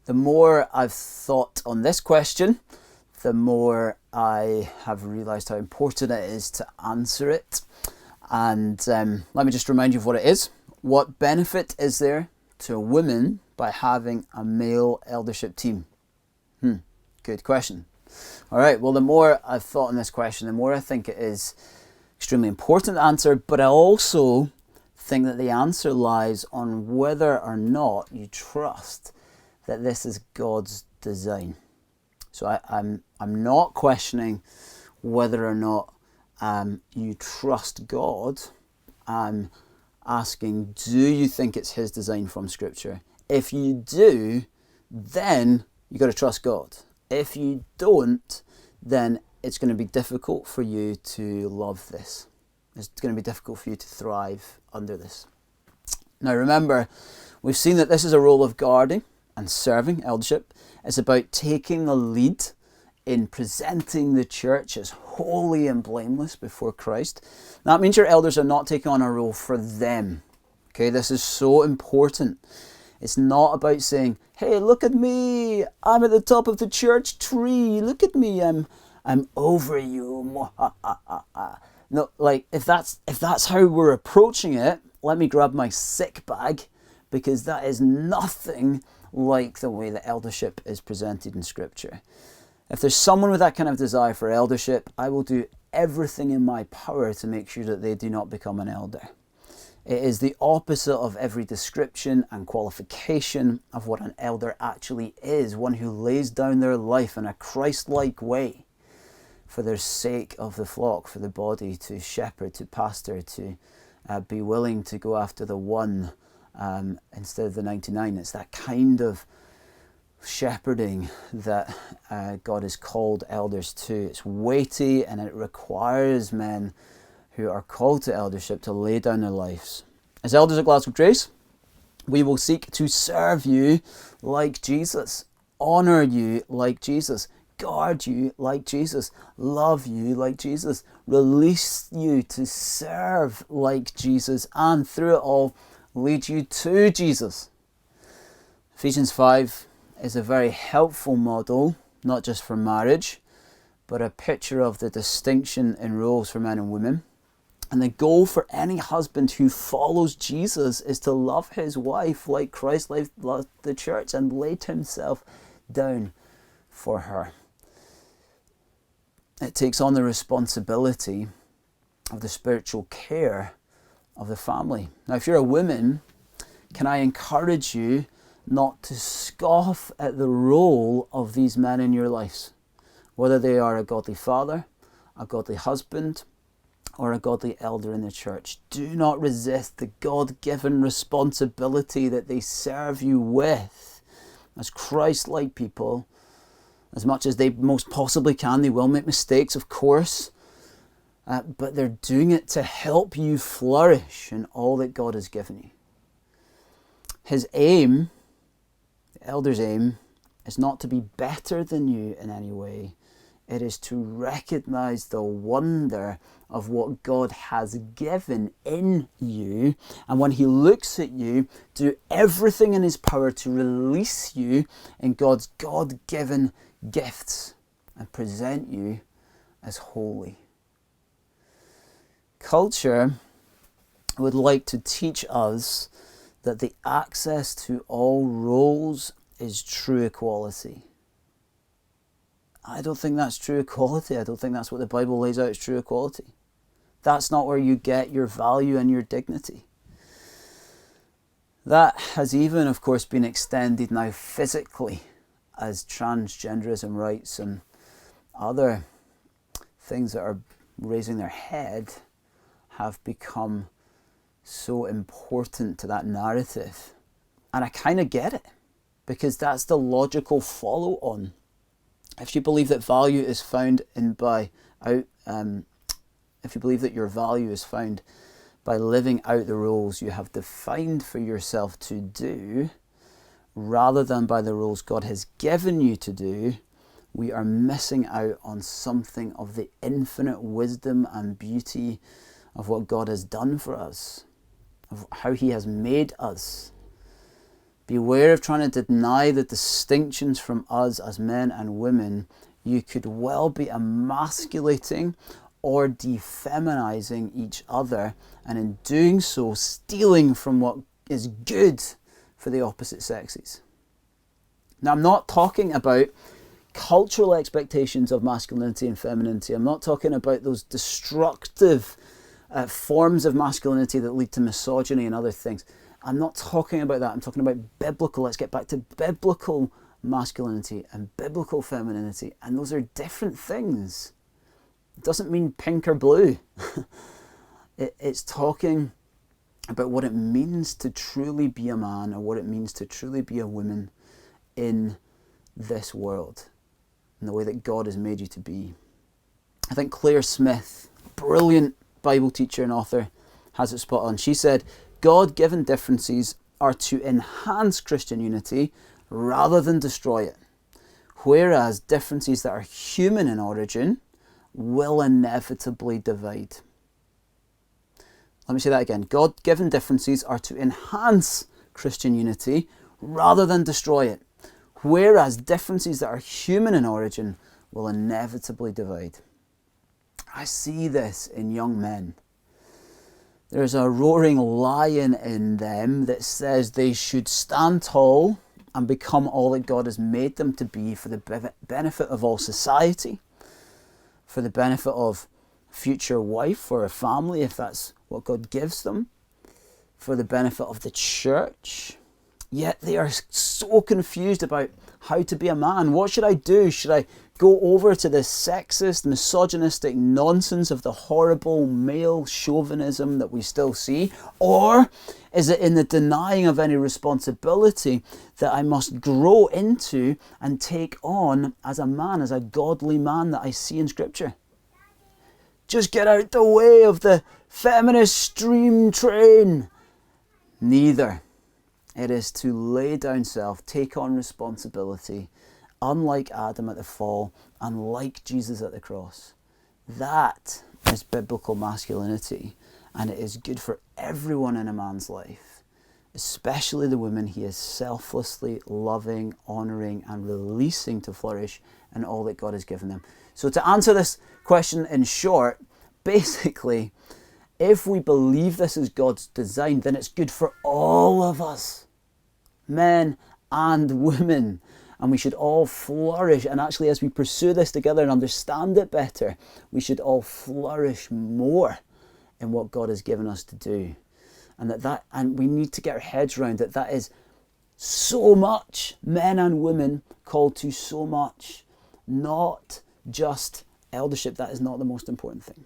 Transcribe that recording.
the more I've thought on this question, the more I have realised how important it is to answer it. And let me just remind you of what it is. What benefit is there to a woman by having a male eldership team? Good question. All right, well, the more I've thought on this question, the more I think it is extremely important to answer, but I also think that the answer lies on whether or not you trust that this is God's design. So I'm not questioning whether or not you trust God. I'm asking, do you think it's his design from Scripture? If you do, then you got to trust God. If you don't, then it's going to be difficult for you to love this. It's going to be difficult for you to thrive under this. Now remember, we've seen that this is a role of guarding and serving. Eldership is about taking the lead in presenting the church as holy and blameless before Christ. That means your elders are not taking on a role for them. Okay, this is so important. It's not about saying, hey, look at me, I'm at the top of the church tree, look at me, I'm over you. No, like if that's how we're approaching it, let me grab my sick bag, because that is nothing like the way that eldership is presented in Scripture. If there's someone with that kind of desire for eldership, I will do everything in my power to make sure that they do not become an elder. It is the opposite of every description and qualification of what an elder actually is, one who lays down their life in a Christ-like way for the sake of the flock, for the body, to shepherd, to pastor, to be willing to go after the one instead of the 99. It's that kind of shepherding that God has called elders to. It's weighty and it requires men who are called to eldership to lay down their lives. As elders at Glasgow Grace, we will seek to serve you like Jesus, honour you like Jesus, guard you like Jesus, love you like Jesus, release you to serve like Jesus, and through it all, lead you to Jesus. Ephesians 5 is a very helpful model, not just for marriage, but a picture of the distinction in roles for men and women. And the goal for any husband who follows Jesus is to love his wife like Christ loved the church and laid himself down for her. It takes on the responsibility of the spiritual care of the family. Now, if you're a woman, can I encourage you not to scoff at the role of these men in your lives, whether they are a godly father, a godly husband, or a godly elder in the church. Do not resist the God-given responsibility that they serve you with. As Christ-like people, as much as they most possibly can, they will make mistakes, of course, but they're doing it to help you flourish in all that God has given you. His aim, the elder's aim, is not to be better than you in any way. It is to recognize the wonder of what God has given in you. And when he looks at you, do everything in his power to release you in God's God-given gifts and present you as holy. Culture would like to teach us that the access to all roles is true equality. I don't think that's true equality. I don't think that's what the Bible lays out as true equality. That's not where you get your value and your dignity. That has even, of course, been extended now physically as transgenderism rights and other things that are raising their head have become so important to that narrative. And I kind of get it, because that's the logical follow-on. If you believe that value is found if you believe that your value is found by living out the roles you have defined for yourself to do, rather than by the roles God has given you to do, we are missing out on something of the infinite wisdom and beauty of what God has done for us, of how he has made us. Beware of trying to deny the distinctions from us as men and women. You could well be emasculating or defeminizing each other, and in doing so, stealing from what is good for the opposite sexes. Now, I'm not talking about cultural expectations of masculinity and femininity. I'm not talking about those destructive forms of masculinity that lead to misogyny and other things. I'm not talking about that. I'm talking about biblical. Let's get back to biblical masculinity and biblical femininity. And those are different things. It doesn't mean pink or blue. It's talking about what it means to truly be a man, or what it means to truly be a woman in this world, in the way that God has made you to be. I think Claire Smith, brilliant Bible teacher and author, has it spot on. She said, God-given differences are to enhance Christian unity rather than destroy it, whereas differences that are human in origin will inevitably divide. Let me say that again. God-given differences are to enhance Christian unity rather than destroy it, whereas differences that are human in origin will inevitably divide. I see this in young men. There's a roaring lion in them that says they should stand tall and become all that God has made them to be for the benefit of all society, for the benefit of future wife or a family, if that's what God gives them, for the benefit of the church. Yet they are so confused about how to be a man. What should I do? Should I go over to this sexist, misogynistic nonsense of the horrible male chauvinism that we still see? Or is it in the denying of any responsibility that I must grow into and take on as a man, as a godly man that I see in Scripture? Just get out the way of the feminist stream train. Neither. It is to lay down self, take on responsibility, unlike Adam at the fall, and like Jesus at the cross. That is biblical masculinity, and it is good for everyone in a man's life, especially the women he is selflessly loving, honouring, and releasing to flourish in all that God has given them. So to answer this question in short, basically, if we believe this is God's design, then it's good for all of us, men and women, and we should all flourish. And actually, as we pursue this together and understand it better, we should all flourish more in what God has given us to do. And we need to get our heads around that is so much, men and women called to so much, not just eldership. That is not the most important thing.